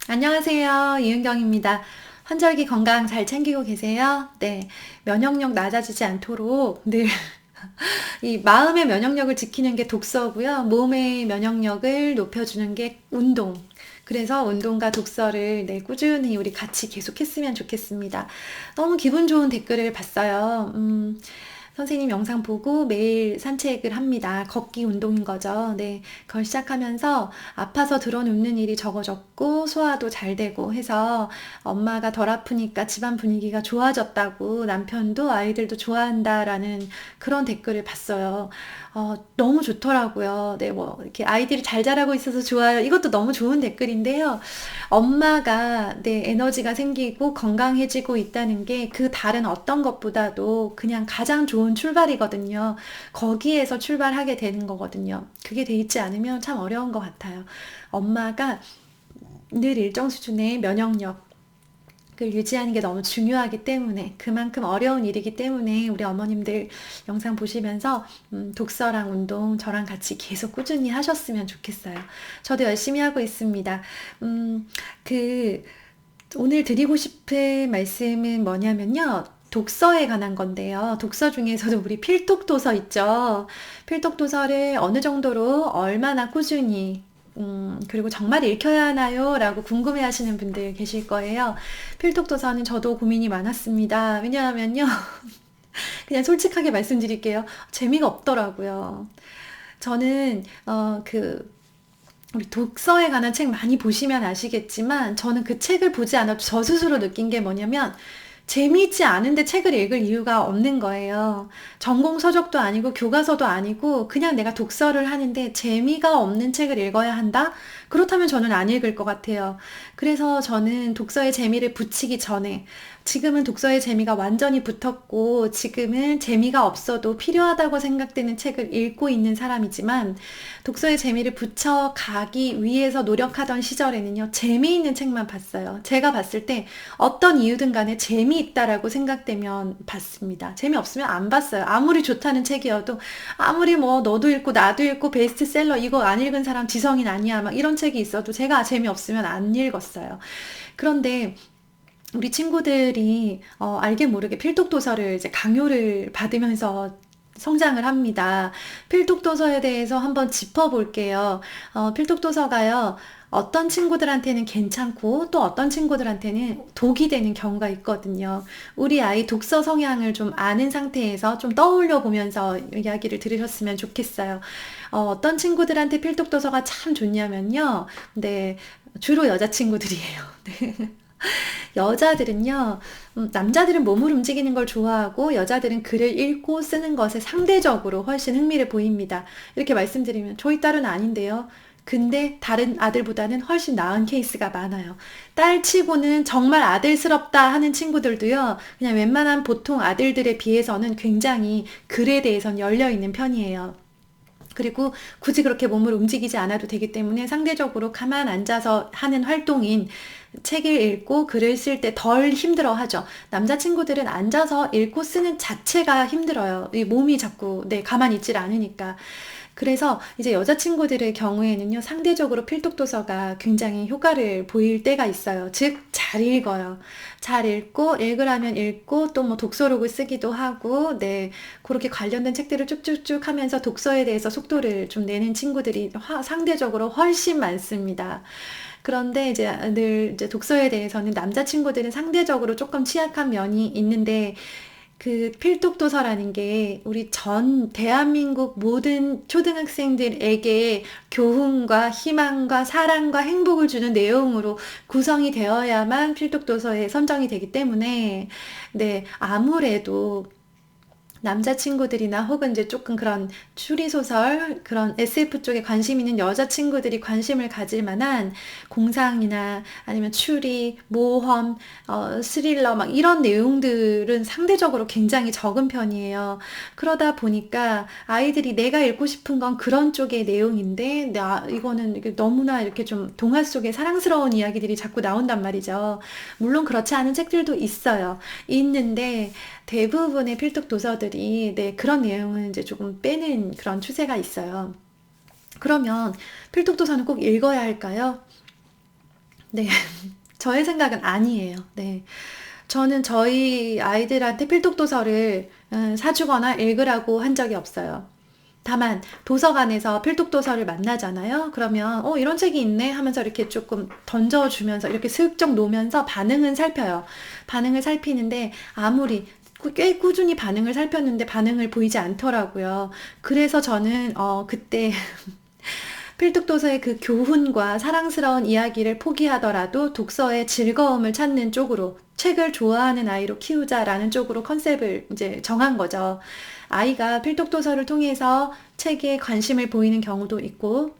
안녕하세요. 이은경입니다. 환절기 건강 잘 챙기고 계세요? 네. 면역력 낮아지지 않도록 늘 이 마음의 면역력을 지키는 게 독서고요. 몸의 면역력을 높여주는 게 운동. 그래서 운동과 독서를 꾸준히 우리 같이 계속했으면 좋겠습니다. 너무 기분 좋은 댓글을 봤어요. 선생님 영상 보고 매일 산책을 합니다. 걷기 운동인 거죠. 네. 그걸 시작하면서 아파서 드러눕는 일이 적어졌고 소화도 잘 되고 해서 엄마가 덜 아프니까 집안 분위기가 좋아졌다고 남편도 아이들도 좋아한다라는 그런 댓글을 봤어요. 너무 좋더라고요. 네, 뭐, 이렇게 아이들이 잘 자라고 있어서 좋아요. 이것도 너무 좋은 댓글인데요. 엄마가, 에너지가 생기고 건강해지고 있다는 게 그 다른 어떤 것보다도 그냥 가장 좋은 출발이거든요. 거기에서 출발하게 되는 거거든요. 그게 돼 있지 않으면 참 어려운 것 같아요. 엄마가 늘 일정 수준의 면역력, 을 유지하는 게 너무 중요하기 때문에 그만큼 어려운 일이기 때문에 우리 어머님들 영상 보시면서 독서랑 운동 저랑 같이 계속 꾸준히 하셨으면 좋겠어요. 저도 열심히 하고 있습니다. 음, 그 오늘 드리고 싶은 말씀은 뭐냐면요. 독서에 관한 건데요. 독서 중에서도 우리 필독 도서 있죠. 필독 도서를 어느 정도로 얼마나 꾸준히 그리고 정말 읽혀야 하나요? 라고 궁금해 하시는 분들 계실 거예요. 필독 도서는 저도 고민이 많았습니다. 왜냐하면요. 그냥 솔직하게 말씀드릴게요. 재미가 없더라고요. 저는, 우리 독서에 관한 책 많이 보시면 아시겠지만 저는 그 책을 보지 않아도 저 스스로 느낀 게 뭐냐면 재미있지 않은데 책을 읽을 이유가 없는 거예요. 전공 서적도 아니고 교과서도 아니고 그냥 내가 독서를 하는데 재미가 없는 책을 읽어야 한다? 그렇다면 저는 안 읽을 것 같아요. 그래서 저는 독서의 재미를 붙이기 전에 지금은 독서의 재미가 완전히 붙었고 지금은 재미가 없어도 필요하다고 생각되는 책을 읽고 있는 사람이지만 독서의 재미를 붙여가기 위해서 노력하던 시절에는요, 재미있는 책만 봤어요. 제가 봤을 때 어떤 이유든 간에 재미있다라고 생각되면 봤습니다. 재미없으면 안 봤어요. 아무리 좋다는 책이어도, 아무리 뭐, 너도 읽고 나도 읽고 베스트셀러 이거 안 읽은 사람 지성인 아니야. 막 이런 책이 있어도 제가 재미없으면 안 읽었어요. 그런데 우리 친구들이 알게 모르게 필독 도서를 이제 강요를 받으면서 성장을 합니다. 필독 도서에 대해서 한번 짚어볼게요. 필독 도서가요. 어떤 친구들한테는 괜찮고 또 어떤 친구들한테는 독이 되는 경우가 있거든요. 우리 아이 독서 성향을 좀 아는 상태에서 좀 떠올려 보면서 이야기를 들으셨으면 좋겠어요. 어떤 친구들한테 필독 도서가 참 좋냐면요. 네, 주로 여자친구들이에요. 네. 여자들은요, 남자들은 몸을 움직이는 걸 좋아하고 여자들은 글을 읽고 쓰는 것에 상대적으로 훨씬 흥미를 보입니다. 이렇게 말씀드리면 저희 딸은 아닌데요. 근데 다른 아들보다는 훨씬 나은 케이스가 많아요. 딸 치고는 정말 아들스럽다 하는 친구들도요, 그냥 웬만한 보통 아들들에 비해서는 굉장히 글에 대해선 열려 있는 편이에요. 그리고 굳이 그렇게 몸을 움직이지 않아도 되기 때문에 상대적으로 가만 앉아서 하는 활동인 책을 읽고 글을 쓸 때 덜 힘들어 하죠. 남자친구들은 앉아서 읽고 쓰는 자체가 힘들어요. 이 몸이 자꾸, 가만히 있질 않으니까. 그래서 이제 여자친구들의 경우에는요, 상대적으로 필독도서가 굉장히 효과를 보일 때가 있어요. 즉, 잘 읽어요. 잘 읽고, 읽으라면 읽고, 또 뭐 독서록을 쓰기도 하고, 네, 그렇게 관련된 책들을 쭉쭉쭉 하면서 독서에 대해서 속도를 좀 내는 친구들이 상대적으로 훨씬 많습니다. 그런데 이제 늘 이제 독서에 대해서는 남자친구들은 상대적으로 조금 취약한 면이 있는데 그 필독도서라는 게 우리 전 대한민국 모든 초등학생들에게 교훈과 희망과 사랑과 행복을 주는 내용으로 구성이 되어야만 필독도서에 선정이 되기 때문에 네, 아무래도 남자친구들이나 혹은 이제 조금 그런 추리소설, 그런 SF 쪽에 관심 있는 여자친구들이 관심을 가질 만한 공상이나 아니면 추리, 모험, 스릴러 막 이런 내용들은 상대적으로 굉장히 적은 편이에요. 그러다 보니까 아이들이 내가 읽고 싶은 건 그런 쪽의 내용인데, 이거는 이게 너무나 이렇게 좀 동화 속의 사랑스러운 이야기들이 자꾸 나온단 말이죠. 물론 그렇지 않은 책들도 있어요. 있는데, 대부분의 필독 도서들이 그런 내용은 이제 조금 빼는 그런 추세가 있어요. 그러면 필독 도서는 꼭 읽어야 할까요? 네. 저의 생각은 아니에요. 네. 저는 저희 아이들한테 필독도서를 사주거나 읽으라고 한 적이 없어요. 다만 도서관에서 필독도서를 만나잖아요. 그러면 이런 책이 있네 하면서 이렇게 조금 던져주면서 이렇게 슬쩍 놓으면서 반응은 살펴요. 반응을 살피는데 아무리 꽤 꾸준히 반응을 살폈는데 반응을 보이지 않더라고요. 그래서 저는 그때 필독도서의 그 교훈과 사랑스러운 이야기를 포기하더라도 독서의 즐거움을 찾는 쪽으로, 책을 좋아하는 아이로 키우자라는 쪽으로 컨셉을 이제 정한 거죠. 아이가 필독도서를 통해서 책에 관심을 보이는 경우도 있고,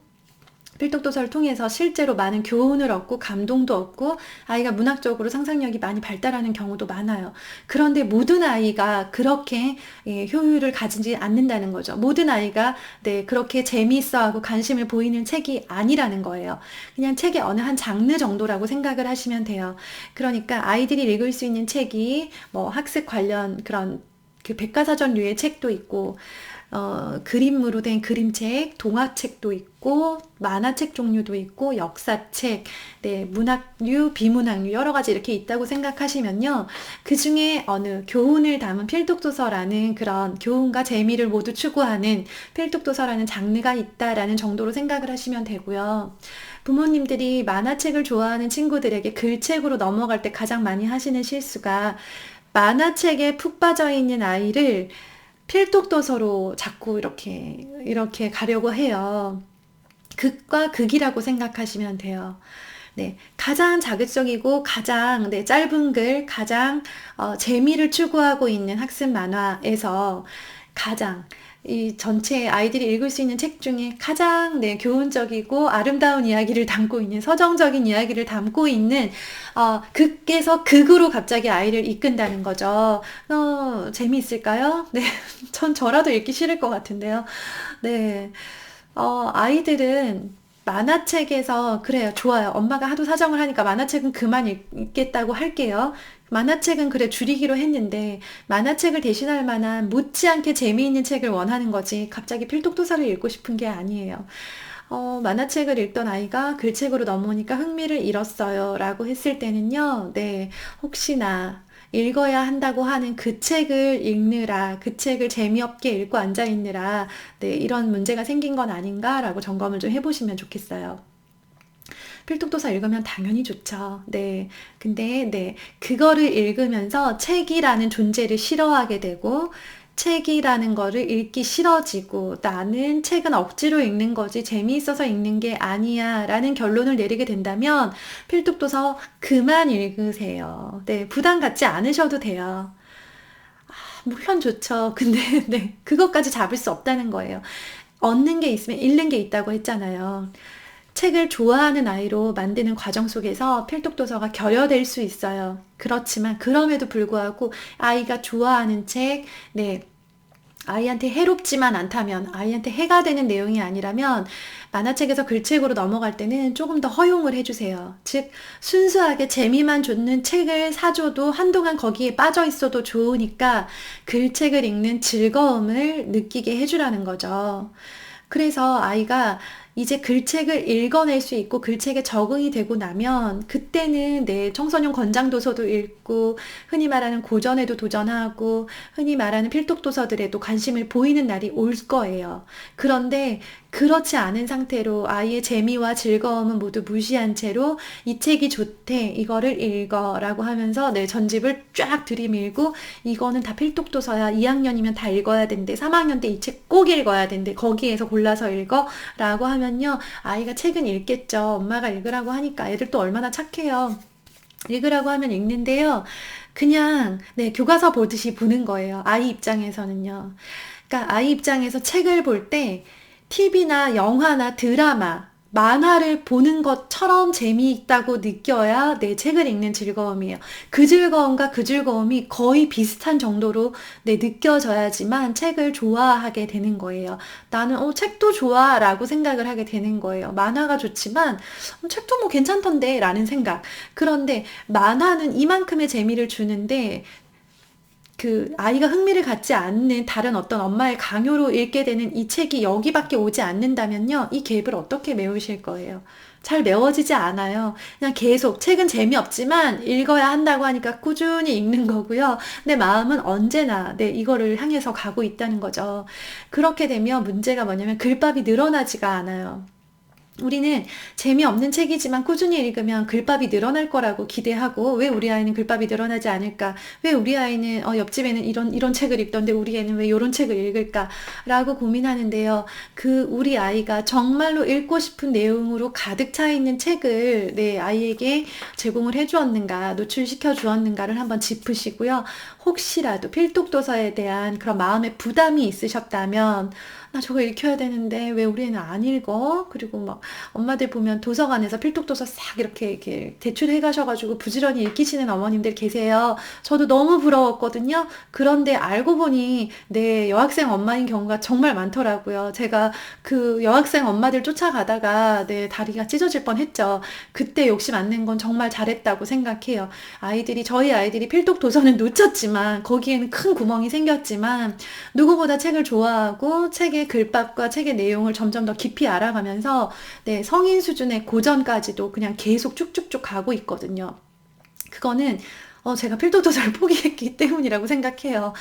필독도서를 통해서 실제로 많은 교훈을 얻고 감동도 얻고 아이가 문학적으로 상상력이 많이 발달하는 경우도 많아요. 그런데 모든 아이가 그렇게 효율을 가지지 않는다는 거죠. 모든 아이가 그렇게 재미있어하고 관심을 보이는 책이 아니라는 거예요. 그냥 책의 어느 한 장르 정도라고 생각을 하시면 돼요. 그러니까 아이들이 읽을 수 있는 책이 뭐 학습 관련 그런 그 백과사전류의 책도 있고 그림으로 된 그림책, 동화책도 있고, 만화책 종류도 있고, 역사책, 네, 문학류, 비문학류, 여러 가지 이렇게 있다고 생각하시면요. 그 중에 어느 교훈을 담은 필독도서라는 그런 교훈과 재미를 모두 추구하는 필독도서라는 장르가 있다라는 정도로 생각을 하시면 되고요. 부모님들이 만화책을 좋아하는 친구들에게 글책으로 넘어갈 때 가장 많이 하시는 실수가 만화책에 푹 빠져 있는 아이를 필독도서로 자꾸 이렇게 가려고 해요. 극과 극이라고 생각하시면 돼요. 네, 가장 자극적이고 가장 짧은 글, 가장 재미를 추구하고 있는 학습 만화에서 가장 이 전체 아이들이 읽을 수 있는 책 중에 가장 교훈적이고 아름다운 이야기를 담고 있는 서정적인 이야기를 담고 있는 극에서 극으로 갑자기 아이를 이끈다는 거죠. 재미있을까요? 네, 전 저라도 읽기 싫을 것 같은데요. 네, 아이들은 만화책에서 그래요. 좋아요. 엄마가 하도 사정을 하니까 만화책은 그만 읽겠다고 할게요. 만화책은 그래 줄이기로 했는데 만화책을 대신할 만한 못지않게 재미있는 책을 원하는 거지 갑자기 필독도서를 읽고 싶은 게 아니에요. 만화책을 읽던 아이가 글책으로 넘어오니까 흥미를 잃었어요 라고 했을 때는요. 네, 혹시나 읽어야 한다고 하는 그 책을 읽느라, 그 책을 재미없게 읽고 앉아있느라, 네, 이런 문제가 생긴 건 아닌가라고 점검을 좀 해보시면 좋겠어요. 필독도서 읽으면 당연히 좋죠. 네. 근데, 네. 그거를 읽으면서 책이라는 존재를 싫어하게 되고, 책이라는 거를 읽기 싫어지고, 나는 책은 억지로 읽는 거지 재미있어서 읽는 게 아니야. 라는 결론을 내리게 된다면, 필독도서 그만 읽으세요. 네. 부담 갖지 않으셔도 돼요. 물론 좋죠. 근데, 네. 그것까지 잡을 수 없다는 거예요. 얻는 게 있으면 잃는 게 있다고 했잖아요. 책을 좋아하는 아이로 만드는 과정 속에서 필독도서가 결여될 수 있어요. 그렇지만 그럼에도 불구하고 아이가 좋아하는 책, 네, 아이한테 해롭지만 않다면, 아이한테 해가 되는 내용이 아니라면 만화책에서 글책으로 넘어갈 때는 조금 더 허용을 해주세요. 즉 순수하게 재미만 줬는 책을 사줘도 한동안 거기에 빠져 있어도 좋으니까 글책을 읽는 즐거움을 느끼게 해주라는 거죠. 그래서 아이가 이제 글책을 읽어낼 수 있고 글책에 적응이 되고 나면 그때는 내 청소년 권장 도서도 읽고 흔히 말하는 고전에도 도전하고 흔히 말하는 필독도서들에도 관심을 보이는 날이 올 거예요. 그런데 그렇지 않은 상태로 아이의 재미와 즐거움은 모두 무시한 채로 이 책이 좋대, 이거를 읽어 라고 하면서 내 전집을 쫙 들이밀고 이거는 다 필독도서야, 2학년이면 다 읽어야 된대, 3학년 때 이 책 꼭 읽어야 된대, 거기에서 골라서 읽어 라고 하면요, 아이가 책은 읽겠죠. 엄마가 읽으라고 하니까. 애들 또 얼마나 착해요. 읽으라고 하면 읽는데요. 그냥 교과서 보듯이 보는 거예요. 아이 입장에서는요. 그러니까 아이 입장에서 책을 볼 때 TV나 영화나 드라마, 만화를 보는 것처럼 재미있다고 느껴야 내 책을 읽는 즐거움이에요. 그 즐거움과 그 즐거움이 거의 비슷한 정도로 느껴져야지만 책을 좋아하게 되는 거예요. 나는 책도 좋아 라고 생각을 하게 되는 거예요. 만화가 좋지만 책도 뭐 괜찮던데 라는 생각. 그런데 만화는 이만큼의 재미를 주는데 그 아이가 흥미를 갖지 않는 다른 어떤 엄마의 강요로 읽게 되는 이 책이 여기밖에 오지 않는다면요, 이 갭을 어떻게 메우실 거예요? 잘 메워지지 않아요. 그냥 계속 책은 재미없지만 읽어야 한다고 하니까 꾸준히 읽는 거고요. 내 마음은 언제나 네, 이거를 향해서 가고 있다는 거죠. 그렇게 되면 문제가 뭐냐면 글밥이 늘어나지가 않아요. 우리는 재미없는 책이지만 꾸준히 읽으면 글밥이 늘어날 거라고 기대하고, 왜 우리 아이는 글밥이 늘어나지 않을까? 왜 우리 아이는 옆집에는 이런 책을 읽던데 우리 애는 왜 이런 책을 읽을까? 라고 고민하는데요. 그 우리 아이가 정말로 읽고 싶은 내용으로 가득 차 있는 책을 내 아이에게 제공을 해 주었는가, 노출시켜 주었는가를 한번 짚으시고요. 혹시라도 필독도서에 대한 그런 마음의 부담이 있으셨다면, 나 저거 읽혀야 되는데 왜 우리 애는 안 읽어? 그리고 막 엄마들 보면 도서관에서 필독도서 싹 이렇게 대출해 가셔가지고 부지런히 읽히시는 어머님들 계세요. 저도 너무 부러웠거든요. 그런데 알고 보니 내 여학생 엄마인 경우가 정말 많더라고요. 제가 그 여학생 엄마들 쫓아가다가 내 다리가 찢어질 뻔했죠. 그때 욕심 안 낸 건 정말 잘했다고 생각해요. 저희 아이들이 필독 도서는 놓쳤지만 거기에는 큰 구멍이 생겼지만 누구보다 책을 좋아하고 책의 글밥과 책의 내용을 점점 더 깊이 알아가면서 네, 성인 수준의 고전까지도 그냥 계속 쭉쭉쭉 가고 있거든요. 그거는 제가 필독도서를 포기했기 때문이라고 생각해요.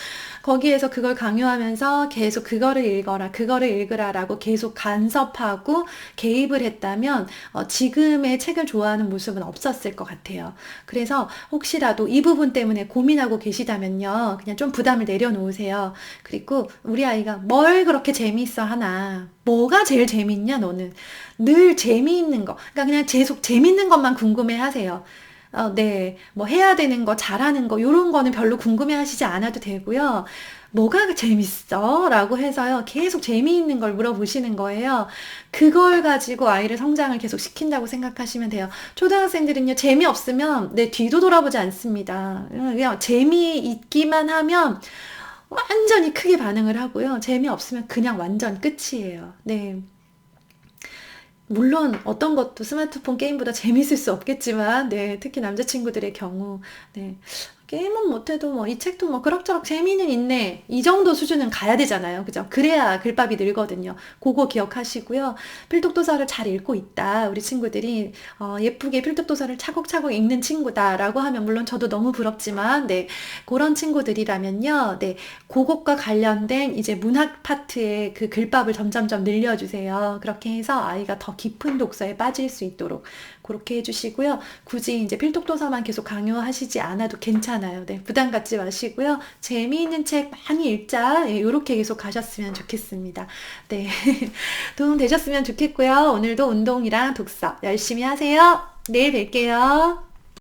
거기에서 그걸 강요하면서 계속 그거를 읽어라, 그거를 읽으라라고 계속 간섭하고 개입을 했다면 지금의 책을 좋아하는 모습은 없었을 것 같아요. 그래서 혹시라도 이 부분 때문에 고민하고 계시다면요, 그냥 좀 부담을 내려놓으세요. 그리고 우리 아이가 뭘 그렇게 재미있어 하나, 뭐가 제일 재밌냐 너는, 늘 재미있는 거, 그러니까 그냥 계속 재밌는 것만 궁금해 하세요. 네. 뭐 해야 되는 거, 잘하는 거, 요런 거는 별로 궁금해 하시지 않아도 되고요. 뭐가 재밌어? 라고 해서요. 계속 재미있는 걸 물어보시는 거예요. 그걸 가지고 아이를 성장을 계속 시킨다고 생각하시면 돼요. 초등학생들은요, 재미없으면 내 뒤도 돌아보지 않습니다. 그냥 재미있기만 하면 완전히 크게 반응을 하고요. 재미없으면 그냥 완전 끝이에요. 네. 물론 어떤 것도 스마트폰 게임보다 재밌을 수 없겠지만, 네, 특히 남자친구들의 경우, 네, 게임은 못해도 뭐 이 책도 뭐 그럭저럭 재미는 있네, 이 정도 수준은 가야 되잖아요. 그죠? 그래야 글밥이 늘거든요. 그거 기억하시고요. 필독도서를 잘 읽고 있다, 우리 친구들이 예쁘게 필독도서를 차곡차곡 읽는 친구다라고 하면 물론 저도 너무 부럽지만, 네, 그런 친구들이라면요, 네, 그것과 관련된 이제 문학 파트의 그 글밥을 점점점 늘려주세요. 그렇게 해서 아이가 더 깊은 독서에 빠질 수 있도록 그렇게 해주시고요. 굳이 이제 필독도서만 계속 강요하시지 않아도 괜찮아요. 네, 부담 갖지 마시고요. 재미있는 책 많이 읽자. 예, 이렇게 계속 가셨으면 좋겠습니다. 네, 도움 되셨으면 좋겠고요. 오늘도 운동이랑 독서 열심히 하세요. 내일 뵐게요.